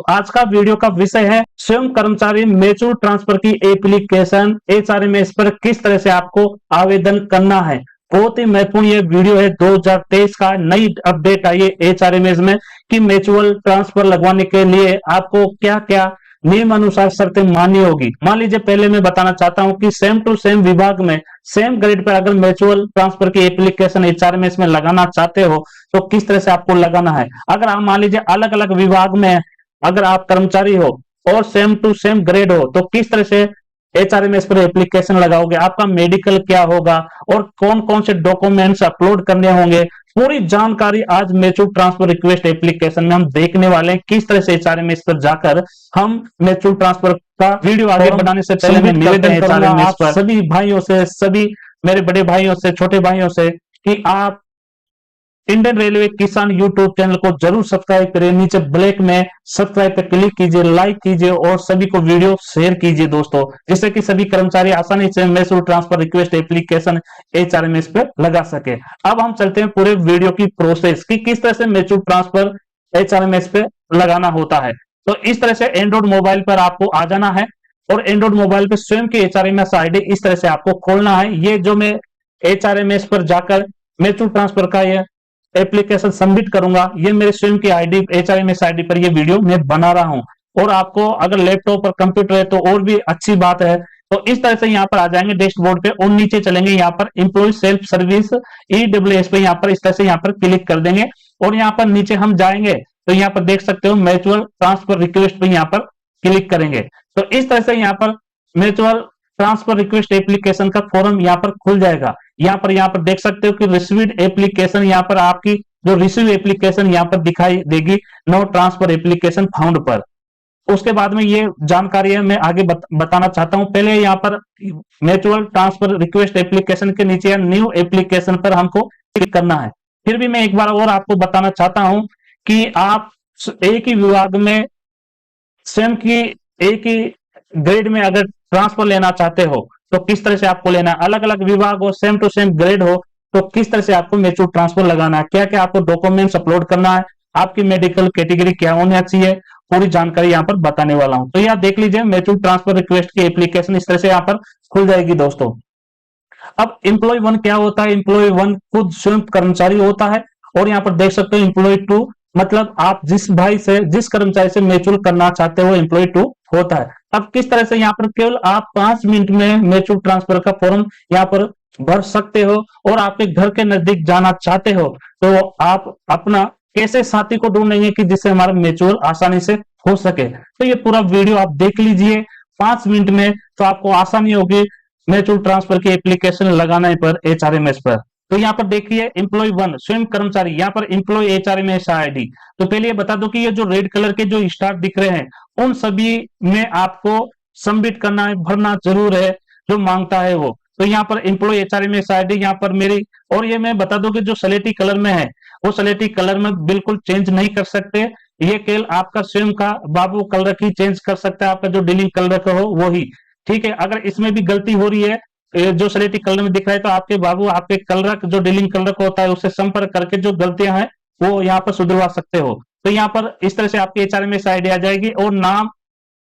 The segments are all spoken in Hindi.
तो आज का वीडियो का विषय है स्वयं कर्मचारी मैच्योर ट्रांसफर की एप्लीकेशन एचआरएमएस पर किस तरह से आपको आवेदन करना है। बहुत ही महत्वपूर्ण ये वीडियो है। 2023 का नई अपडेट आई है एचआरएमएस में कि म्यूचुअल ट्रांसफर लगवाने के लिए आपको क्या क्या नियम अनुसार शर्तें माननी होगी। मान लीजिए पहले मैं बताना चाहता हूं कि सेम टू सेम विभाग में सेम ग्रेड पर अगर म्यूचुअल ट्रांसफर की एप्लीकेशन एचआरएमएस में लगाना चाहते हो तो किस तरह से आपको लगाना है। अगर आप मान लीजिए अलग अलग विभाग में अगर आप कर्मचारी हो और सेम टू सेम ग्रेड हो तो किस तरह से एचआरएमएस पर एप्लीकेशन लगाओगे, आपका मेडिकल क्या होगा और कौन कौन से डॉक्यूमेंट्स अपलोड करने होंगे, पूरी जानकारी आज मैच्योर ट्रांसफर रिक्वेस्ट एप्लीकेशन में हम देखने वाले हैं। किस तरह से एचआरएमएस पर जाकर हम मैच्योर ट्रांसफर का वीडियो आगे बढ़ाने से पहले मैं निवेदन करूंगा आप सभी भाइयों से, सभी मेरे बड़े भाइयों से, छोटे भाइयों से कि आप इंडियन रेलवे किसान यूट्यूब चैनल को जरूर सब्सक्राइब करें। नीचे ब्लैक में सब्सक्राइब पर क्लिक कीजिए, लाइक कीजिए और सभी को वीडियो शेयर कीजिए दोस्तों, जिससे कि सभी कर्मचारी आसानी से mature transfer request application HRMS पे लगा सके। अब हम चलते हैं पूरे वीडियो की प्रोसेस कि किस तरह से मैच्योर ट्रांसफर एचआरएमएस पे लगाना होता है। तो इस तरह से एंड्रॉइड मोबाइल पर आपको आ जाना है और एंड्रॉइड मोबाइल पे स्वयं की एचआरएमएस आईडी इस तरह से आपको खोलना है। ये जो मैं एचआरएमएस पर जाकर मैच्योर ट्रांसफर का ये एप्लीकेशन सबमिट करूंगा, ये मेरे स्वयं की आईडी एचआरएमएस आईडी पर ये वीडियो मैं बना रहा हूं। और आपको अगर लैपटॉप और कंप्यूटर है तो और भी अच्छी बात है। तो इस तरह से यहाँ पर आ जाएंगे डैशबोर्ड पे और नीचे चलेंगे यहाँ पर एम्प्लॉय सेल्फ सर्विस ईडब्ल्यूएस पे, यहाँ पर इस तरह से यहाँ पर क्लिक कर देंगे और यहाँ पर नीचे हम जाएंगे तो यहाँ पर देख सकते हो म्यूचुअल ट्रांसफर रिक्वेस्ट पे यहाँ पर क्लिक करेंगे। तो इस तरह से यहाँ पर म्यूचुअल ट्रांसफर रिक्वेस्ट एप्लीकेशन का फॉर्म यहाँ पर खुल जाएगा। यहाँ पर देख सकते हो कि रिसीव्ड एप्लीकेशन, यहाँ पर आपकी जो रिसीव एप्लीकेशन यहाँ पर दिखाई देगी नो ट्रांसफर एप्लीकेशन फाउंड पर। उसके बाद में ये जानकारी है मैं आगे बताना चाहता हूं। पहले यहाँ पर म्यूचुअल ट्रांसफर रिक्वेस्ट एप्लीकेशन के नीचे न्यू एप्लीकेशन पर हमको क्लिक करना है। फिर भी मैं एक बार और आपको बताना चाहता हूं कि आप एक ही विभाग में स्वयं की एक ही ग्रेड में अगर ट्रांसफर लेना चाहते हो तो किस तरह से आपको लेना है। अलग अलग विभाग हो, सेम टू सेम ग्रेड हो तो किस तरह से आपको मैच्योर ट्रांसफर लगाना है, क्या क्या आपको डॉक्यूमेंट्स अपलोड करना है, आपकी मेडिकल कैटेगरी क्या होना चाहिए, पूरी जानकारी यहाँ पर बताने वाला हूं। तो यहाँ देख लीजिए मैच्योर ट्रांसफर रिक्वेस्ट की एप्लीकेशन इस तरह से यहाँ पर खुल जाएगी दोस्तों। अब एम्प्लॉय 1 क्या होता है, एम्प्लॉय 1 खुद स्वयं कर्मचारी होता है और यहाँ पर देख सकते हो एम्प्लॉय 2 मतलब आप जिस भाई से जिस कर्मचारी से मैच्योर करना चाहते हो एम्प्लॉय 2 होता है। अब किस तरह से यहाँ पर केवल आप 5 मिनट में मैच्योर ट्रांसफर का फॉर्म यहाँ पर भर सकते हो और आपके घर के नजदीक जाना चाहते हो तो आप अपना कैसे साथी को ढूंढेंगे कि जिससे हमारा मैच्योर आसानी से हो सके। तो ये पूरा वीडियो आप देख लीजिए 5 मिनट में, तो आपको आसानी होगी मैच्योर ट्रांसफर की एप्लीकेशन लगाने पर एचआरएमएस पर। तो यहाँ पर देखिए एम्प्लॉय 1 स्वयं कर्मचारी, यहाँ पर एम्प्लॉय एचआरएमएस आईडी। तो पहले ये बता दो कि ये जो रेड कलर के जो स्टार दिख रहे हैं उन सभी में आपको सबमिट करना है, भरना जरूर है जो मांगता है वो। तो यहाँ पर एम्प्लॉय एचआरएमएस आईडी यहाँ पर मेरी, और ये मैं बता दूं कि जो सलेटी कलर में है वो सलेटी कलर में बिल्कुल चेंज नहीं कर सकते। ये केवल आपका स्वयं का बाबू कलर ही चेंज कर सकता है, आपका जो डीलिंग कलर का हो वो ही, ठीक है। अगर इसमें भी गलती हो रही है जो सलेटी कलर में दिख रहा है तो आपके बाबू आपके कलर जो डीलिंग कलर का होता है उससे संपर्क करके जो गलतियां हैं वो यहाँ पर सुधरवा सकते हो। तो यहाँ पर इस तरह से आपकी एचआरएमएस आईडी आ जाएगी और नाम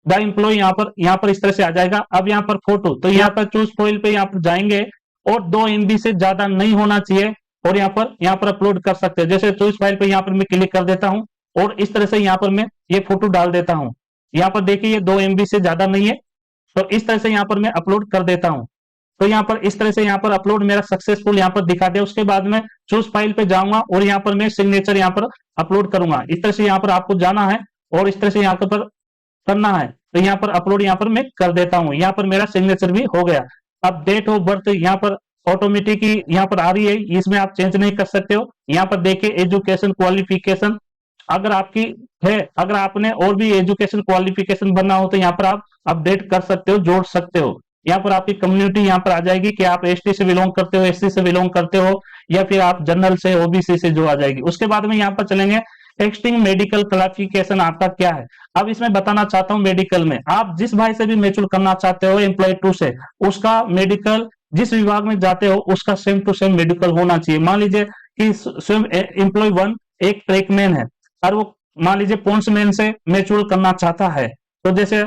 द एम्प्लॉय यहाँ पर इस तरह से आ जाएगा। अब यहाँ पर फोटो, तो यहाँ पर चूज फाइल पे यहाँ पर जाएंगे और 2 MB से ज्यादा नहीं होना चाहिए और यहाँ पर अपलोड कर सकते हैं। जैसे चूज फाइल पे यहाँ पर मैं क्लिक कर देता हूँ और इस तरह से यहाँ पर मैं ये फोटो डाल देता हूँ। यहाँ पर देखिए ये 2 MB से ज्यादा नहीं है तो इस तरह से यहाँ पर मैं अपलोड कर देता हूँ। तो यहाँ पर इस तरह से यहाँ पर अपलोड मेरा सक्सेसफुल यहाँ पर दिखा दे। उसके बाद में चूज फाइल पे जाऊंगा और यहाँ पर मैं सिग्नेचर यहाँ पर अपलोड करूंगा। इस तरह से यहाँ पर आपको जाना है और इस तरह से यहाँ पर करना है। तो यहाँ पर अपलोड यहाँ पर मैं कर देता हूँ, यहाँ पर मेरा सिग्नेचर भी हो गया। अब डेट ऑफ बर्थ यहाँ पर ऑटोमेटिक ही यहाँ पर आ रही है, इसमें आप चेंज नहीं कर सकते हो। यहाँ पर देखिए एजुकेशन क्वालिफिकेशन अगर आपकी है, अगर आपने और भी एजुकेशन क्वालिफिकेशन बनना हो तो यहाँ पर आप अपडेट कर सकते हो, जोड़ सकते हो। यहाँ पर आपकी कम्युनिटी यहाँ पर आ जाएगी कि आप एसटी से बिलोंग करते हो, एससी से बिलोंग करते हो या फिर आप जनरल से ओबीसी से जो आ जाएगी। उसके बाद में यहाँ पर चलेंगे टेक्सटिंग मेडिकल क्वालिफिकेशन आपका क्या है। अब इसमें बताना चाहता हूँ मेडिकल में आप जिस भाई से भी मैच्योर करना चाहते हो एम्प्लॉय 2 से, उसका मेडिकल जिस विभाग में जाते हो उसका सेम टू सेम मेडिकल होना चाहिए। मान लीजिए कि स्वयं एम्प्लॉय 1 एक ट्रैकमैन है और वो मान लीजिए पोन्समैन से म्यूचुअल करना चाहता है, तो जैसे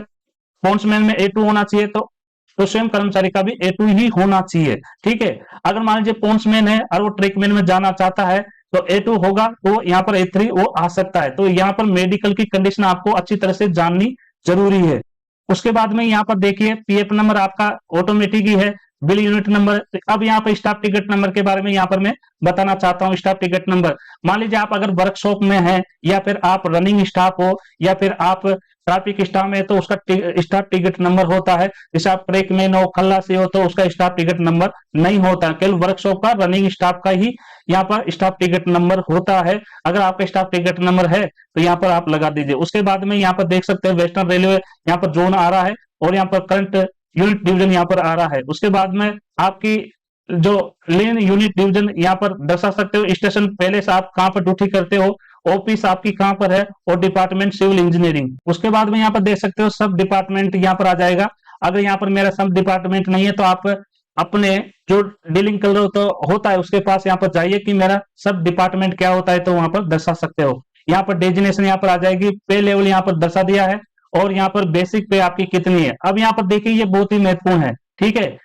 पोन्समैन में A2 होना चाहिए, तो स्वयं कर्मचारी का भी A2 ही होना चाहिए। ठीक है, अगर मान लीजिए पोन्समैन है और वो ट्रेकमैन में जाना चाहता है तो A2 होगा, तो यहाँ पर A3 वो आ सकता है। तो यहाँ पर मेडिकल की कंडीशन आपको अच्छी तरह से जाननी जरूरी है। उसके बाद में यहाँ पर देखिए पीएफ नंबर आपका ऑटोमेटिक ही है, बिल यूनिट नंबर। अब यहाँ पर स्टाफ टिकट नंबर के बारे में यहाँ पर मैं बताना चाहता हूँ। स्टाफ टिकट नंबर, मान लीजिए आप अगर वर्कशॉप में हैं या फिर आप रनिंग स्टाफ हो या फिर आप ट्रैफिक स्टाफ में, तो उसका स्टाफ टिकट नंबर होता है। जैसे आप ट्रेकमैन हो, खल्लासी हो, तो उसका स्टाफ टिकट नंबर नहीं होता, केवल वर्कशॉप का रनिंग स्टाफ का ही यहाँ पर स्टाफ टिकट नंबर होता है। अगर आपका स्टाफ टिकट नंबर है तो यहाँ पर आप लगा दीजिए। उसके बाद में यहाँ पर देख सकते हैं वेस्टर्न रेलवे यहाँ पर जोन आ रहा है और यहाँ पर करंट यूनिट डिवीजन यहाँ पर आ रहा है। उसके बाद में आपकी जो लेन यूनिट डिवीजन यहाँ पर दर्शा सकते हो, स्टेशन पहले से आप कहाँ पर ड्यूटी करते हो, ऑफिस आपकी कहाँ पर है, और डिपार्टमेंट सिविल इंजीनियरिंग। उसके बाद में यहाँ पर देख सकते हो सब डिपार्टमेंट यहाँ पर आ जाएगा। अगर यहाँ पर मेरा सब डिपार्टमेंट नहीं है तो आप अपने जो डीलिंग कलर तो होता है उसके पास यहाँ पर जाइए कि मेरा सब डिपार्टमेंट क्या होता है, तो वहां पर दर्शा सकते हो। यहाँ पर डेजिनेशन यहाँ पर आ जाएगी, पे लेवल यहाँ पर दर्शा दिया है और यहाँ पर बेसिक पे आपकी कितनी है। अब यहाँ पर देखिए ये बहुत ही महत्वपूर्ण है। ठीक है,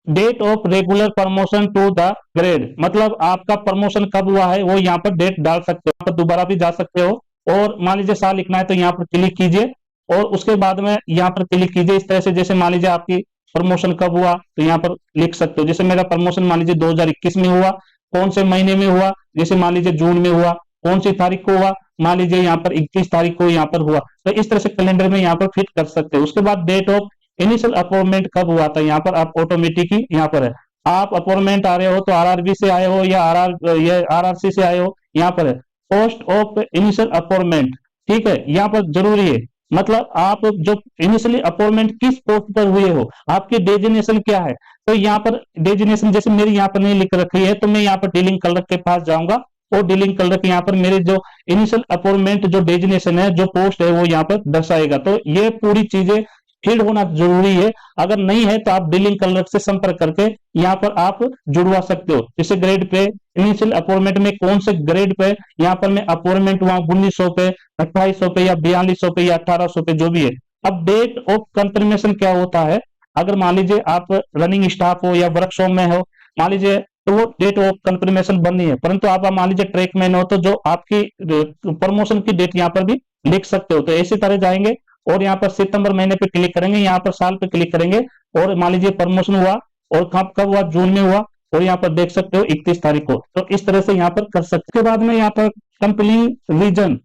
date of regular promotion to the grade, मतलब आपका प्रमोशन कब हुआ है वो यहाँ पर डेट डाल सकते हो, यहाँ पर दोबारा भी जा सकते हो। और मान लीजिए साल लिखना है तो यहाँ पर क्लिक कीजिए और उसके बाद में यहाँ पर क्लिक कीजिए इस तरह से। जैसे मान लीजिए आपकी प्रमोशन कब हुआ तो यहाँ पर लिख सकते हो। जैसे मेरा प्रमोशन मान लीजिए 2021 में हुआ, कौन से महीने में हुआ, जैसे मान लीजिए जून में हुआ, कौन सी तारीख को हुआ, मान लीजिए यहाँ पर 21 तारीख को यहाँ पर हुआ। तो इस तरह से कैलेंडर में यहाँ पर फिट कर सकते हो। उसके बाद डेट ऑफ इनिशियल अपॉइंटमेंट कब हुआ था, यहाँ पर आप ऑटोमेटिक ही यहाँ पर है। आप अपॉइंटमेंट आ रहे हो तो आरआरबी से आए हो या ये आरआरसी से आए हो, यहाँ पर है पोस्ट ऑफ इनिशियल अपॉइंटमेंट। ठीक है, यहाँ पर जरूरी है, मतलब आप जो इनिशियली अपॉइंटमेंट किस पोस्ट पर हुए हो, आपकी डेजिनेशन क्या है। तो यहाँ पर डेजिनेशन जैसे मेरी यहाँ पर नहीं लिख रखी है तो मैं यहाँ पर डीलिंग कलर के पास जाऊंगा और डीलिंग कलर के यहाँ पर मेरे जो इनिशियल अपॉइंटमेंट जो डेजिनेशन है जो पोस्ट है वो यहाँ पर दर्शाएगा। तो ये पूरी चीजें फीड होना जरूरी है। अगर नहीं है तो आप डीलिंग कलर से संपर्क करके यहाँ पर आप जुड़वा सकते हो। जैसे ग्रेड पे इनिशियल अपॉइंटमेंट में कौन से ग्रेड पे यहाँ पर मैं अपॉइंटमेंट हुआ 1900 पे, 2800 पे या 4200 पे या 1800 पे जो भी है। अब डेट ऑफ कंफर्मेशन क्या होता है, अगर मान लीजिए आप रनिंग स्टाफ हो या वर्कशॉप में हो, मान लीजिए तो वो डेट ऑफ कंफर्मेशन बननी है। परंतु आप मान लीजिए ट्रैकमैन हो तो जो आपकी प्रमोशन की डेट यहाँ पर भी लिख सकते हो। तो इसी तरह जाएंगे और यहाँ पर सितंबर महीने पे क्लिक करेंगे, यहाँ पर साल पे क्लिक करेंगे और मान लीजिए प्रमोशन हुआ और कब कब हुआ, जून में हुआ और यहाँ पर देख सकते हो 31 तारीख को। तो इस तरह से यहाँ पर कर सकते। उसके बाद में यहाँ पर complete reason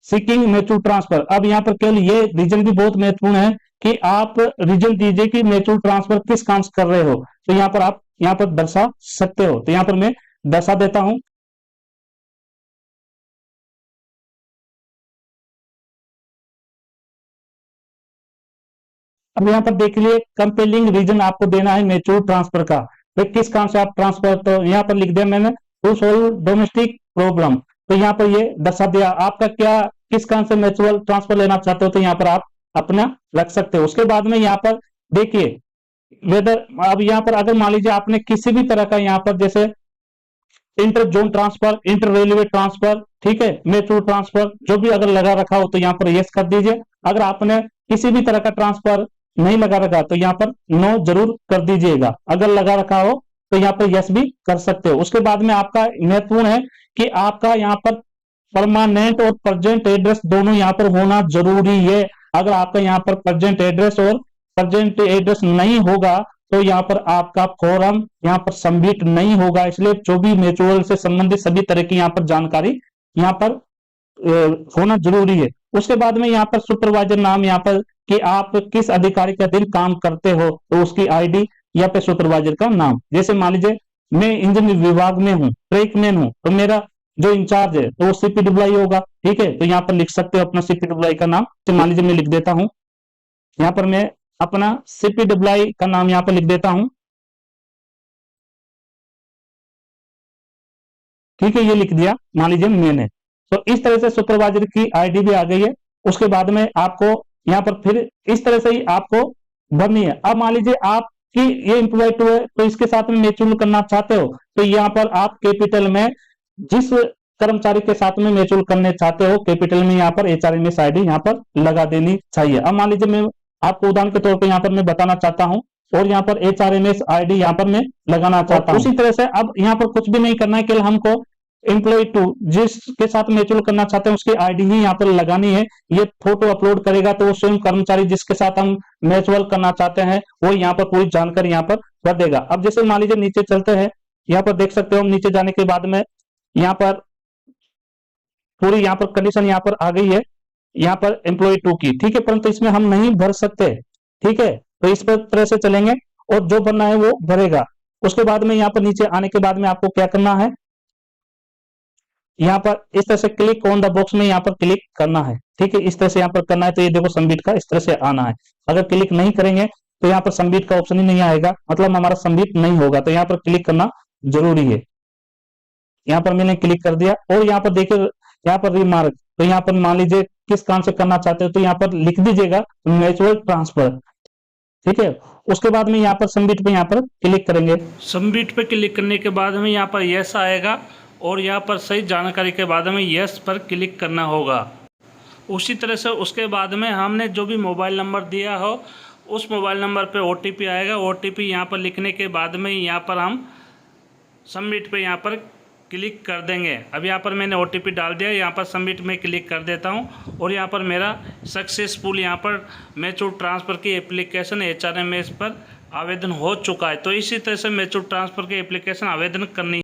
seeking mutual transfer. अब यहाँ पर केवल ये रीजन भी बहुत महत्वपूर्ण है कि आप रीजन दीजिए कि म्यूचुअल ट्रांसफर किस काम से कर रहे हो, तो यहाँ पर आप यहाँ पर दर्शा सकते हो। तो यहाँ पर मैं दर्शा देता हूं। अब यहाँ पर देख लिए कंपेलिंग रीजन आपको देना है म्यूचुअल ट्रांसफर का, तो किस काम से आप ट्रांसफर, तो यहाँ पर लिख दिया मैंने टू सोल्व डोमेस्टिक प्रॉब्लम। तो यहाँ पर ये दर्शा दिया आपका क्या किस काम से म्यूचुअल ट्रांसफर लेना चाहते हो, तो यहाँ पर आप अपना रख सकते हो। उसके बाद में यहाँ पर देखिए वेदर, अब यहाँ पर अगर मान लीजिए आपने किसी भी तरह का यहाँ पर जैसे inter zone transfer, inter railway transfer, ठीक है, म्यूचुअल ट्रांसफर जो भी अगर लगा रखा हो तो यहाँ पर यस कर दीजिए। अगर आपने किसी भी तरह का ट्रांसफर नहीं लगा रखा तो यहाँ पर नो जरूर कर दीजिएगा। अगर लगा रखा हो तो यहाँ पर यस भी कर सकते हो। उसके बाद में आपका महत्वपूर्ण है कि आपका यहाँ पर परमानेंट और प्रेजेंट एड्रेस दोनों यहाँ पर होना जरूरी है। अगर आपका यहाँ पर प्रेजेंट एड्रेस और प्रेजेंट एड्रेस नहीं होगा तो यहाँ पर आपका फॉर्म यहाँ पर सबमिट नहीं होगा। इसलिए जो भी म्यूचुअल से संबंधित सभी तरह की यहाँ पर जानकारी यहाँ पर होना जरूरी है। उसके बाद में यहाँ पर सुपरवाइजर नाम, यहाँ पर कि आप किस अधिकारी के अधीन काम करते हो तो उसकी आईडी या फिर सुपरवाइजर का नाम। जैसे मान लीजिए मैं इंजन विभाग में हूँ, ट्रेकमैन हूँ, तो मेरा जो इंचार्ज है तो वो सीपीडब्ल्यूआई होगा। ठीक है, तो यहाँ पर लिख सकते हो अपना सीपीडब्ल्यूआई का नाम। तो मान लीजिए मैं लिख देता हूँ, यहाँ पर मैं अपना सीपीडब्ल्यूआई का नाम यहाँ पर लिख देता हूँ। ठीक है, ये लिख दिया मान लीजिए मैंने। तो इस तरह से सुपरवाइजर की आईडी भी आ गई है। उसके बाद में आपको यहाँ पर फिर इस तरह से ही आपको भरनी है। अब मान लीजिए आपकी ये एम्प्लॉय टू है तो इसके साथ में म्यूचुअल करना चाहते हो तो यहाँ पर आप कैपिटल में जिस कर्मचारी के साथ में म्यूचुअल करने चाहते हो, कैपिटल में यहाँ पर HRMS ID यहाँ पर लगा देनी चाहिए। अब मान लीजिए मैं आपको उदाहरण के तौर पर यहाँ पर मैं बताना चाहता हूँ और यहाँ पर HRMS ID यहाँ पर मैं लगाना चाहता हूँ। उसी तरह से अब यहाँ पर कुछ भी नहीं करना है, केवल हमको एम्प्लॉय टू जिसके साथ म्यूचुअल करना चाहते हैं उसकी आईडी ही यहाँ पर लगानी है। ये फोटो अपलोड करेगा तो वो स्वयं कर्मचारी जिसके साथ हम म्यूचुअल करना चाहते हैं वो यहाँ पर पूरी जानकारी यहाँ पर भर देगा। अब जैसे मान लीजिए नीचे चलते हैं, यहाँ पर देख सकते हो हम नीचे जाने के बाद में यहाँ पर पूरी यहाँ पर कंडीशन यहाँ पर आ गई है यहाँ पर एम्प्लॉय टू की, ठीक है, परंतु इसमें हम नहीं भर सकते, ठीक है, तो इस पर तरह से चलेंगे और जो भरना है वो भरेगा। उसके बाद में यहाँ पर नीचे आने के बाद में आपको क्या करना है, यहाँ पर इस तरह से क्लिक ऑन द बॉक्स में यहाँ पर क्लिक करना है, ठीक है, इस तरह से यहाँ पर करना है। तो ये देखो सबमिट का इस तरह से आना है। अगर क्लिक नहीं करेंगे तो यहाँ पर सबमिट का ऑप्शन ही नहीं आएगा, मतलब हमारा सबमिट नहीं होगा। तो यहाँ पर क्लिक करना जरूरी है। यहाँ पर मैंने क्लिक कर दिया और यहाँ पर देखिए यहाँ पर रिमार्क, तो यहाँ पर मान लीजिए किस काम से करना चाहते हो तो यहाँ पर लिख दीजिएगा म्यूचुअल ट्रांसफर, ठीक है। उसके बाद में यहाँ पर सबमिट पे यहाँ पर क्लिक करेंगे। सबमिट पे क्लिक करने के बाद में यहाँ पर यस आएगा और यहाँ पर सही जानकारी के बाद में यस पर क्लिक करना होगा। उसी तरह से उसके बाद में हमने जो भी मोबाइल नंबर दिया हो उस मोबाइल नंबर पे OTP आएगा। OTP यहाँ पर लिखने के बाद में यहाँ पर हम सबमिट पे यहाँ पर क्लिक कर देंगे। अब यहाँ पर मैंने OTP डाल दिया, यहाँ पर सबमिट में क्लिक कर देता हूँ और यहाँ पर मेरा सक्सेसफुल यहाँ पर म्यूचुअल ट्रांसफ़र की एप्लीकेशन HRMS पर आवेदन हो चुका है। तो इसी तरह से म्यूचुअल ट्रांसफ़र की एप्लीकेशन आवेदन करनी